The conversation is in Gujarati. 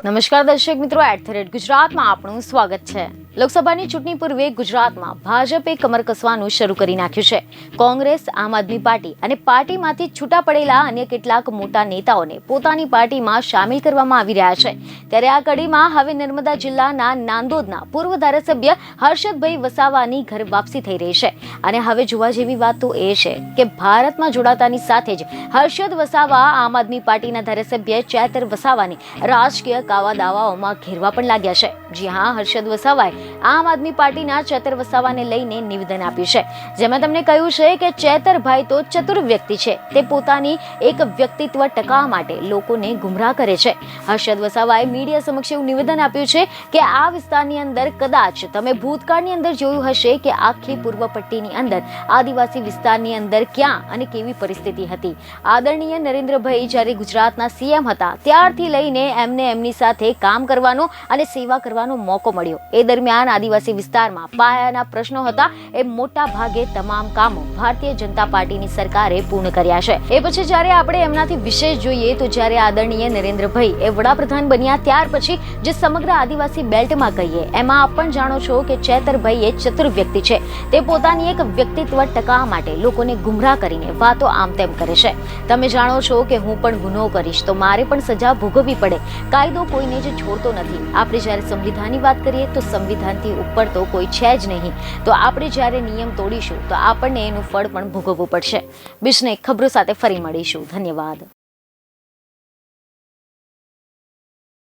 નમસ્કાર દર્શક મિત્રો, @ગુજરાતમાં આપનું સ્વાગત છે। લોકસભાની ચૂંટણી પૂર્વે ગુજરાતમાં ભાજપે કમર કસવાનું શરૂ કરી નાખ્યું છે। કોંગ્રેસ, આમ આદમી પાર્ટી અને પાર્ટીમાંથી છૂટા પડેલા અન્ય કેટલાક મોટા નેતાઓને પોતાની પાર્ટીમાં સામેલ કરવામાં આવી રહ્યા છે। ત્યારે આ કડીમાં હવે નર્મદા જિલ્લાના નાંદોદના પૂર્વ ધારાસભ્ય હર્ષદભાઈ વસાવાની ઘર વાપસી થઈ રહી છે। અને હવે જોવા જેવી વાત તો એ છે કે ભારતમાં જોડાતાની સાથે જ હર્ષદ વસાવા આમ આદમી પાર્ટીના ધારાસભ્ય ચેતર વસાવાની રાજકીય કાવા દાવાઓમાં ઘેરવા પણ લાગ્યા છે। જી હા, હર્ષદ વસાવાએ આમ આદમી પાર્ટીના ચેતર વસાવાને લઈને નિવેદન આપ્યું છે, જેમાં તેમણે કહ્યું છે કે ચેતરભાઈ તો ચતુર વ્યક્તિ છે, તે પોતાની એક વ્યક્તિત્વ ટકાવવા માટે લોકોને ગુમરાહ કરે છે। હર્ષદ વસાવાએ મીડિયા સમક્ષ એવું નિવેદન આપ્યું છે કે આ વિસ્તારની અંદર કદાચ તમે ભૂતકાળની અંદર જોયું હશે કે આખી પૂર્વ પટ્ટીની અંદર આદિવાસી વિસ્તારની અંદર ક્યાં અને કેવી પરિસ્થિતિ હતી। આદરણીય નરેન્દ્રભાઈ જ્યારે ગુજરાતના સીએમ હતા ત્યારથી લઈને એમને એમની સાથે કામ કરવાનો અને સેવા કરવાનો મોકો મળ્યો। એ દરમિયાન આદિવાસી વિસ્તારમાં પાયાના પ્રશ્નો હતા, એ મોટા ભાગે તમામ કામો ભારતીય જનતા પાર્ટીની સરકારે પૂર્ણ કર્યા છે। એ પછી જ્યારે આપણે એમનાથી વિશેષ જોઈએ તો જ્યારે આદરણીય નરેન્દ્રભાઈ એ વડાપ્રધાન બન્યા ત્યાર પછી જે સમગ્ર આદિવાસી બેલ્ટમાં કહીએ એમાં આપ પણ જાણો છો કે ચેતરભાઈ એ ચતુર વ્યક્તિ છે, તે પોતાની એક વ્યક્તિત્વ ટકાવવા માટે લોકોને ગુમરાહ કરીને વાતો આમ તેમ કરે છે। તમે જાણો છો કે હું પણ ગુનો કરીશ તો મારે પણ સજા ભોગવવી પડે, કાયદો કોઈને જ છોડતો નથી। આપણે જ્યારે સંવિધાનની વાત કરીએ તો સંવિધાનથી ઉપર તો કોઈ છે જ નહીં, તો આપણે જ્યારે નિયમ તોડીશું તો આપણને એનું ફળ પણ ભોગવવું પડશે। બીજને ખબરો સાથે ફરી મળીશું। ધન્યવાદ।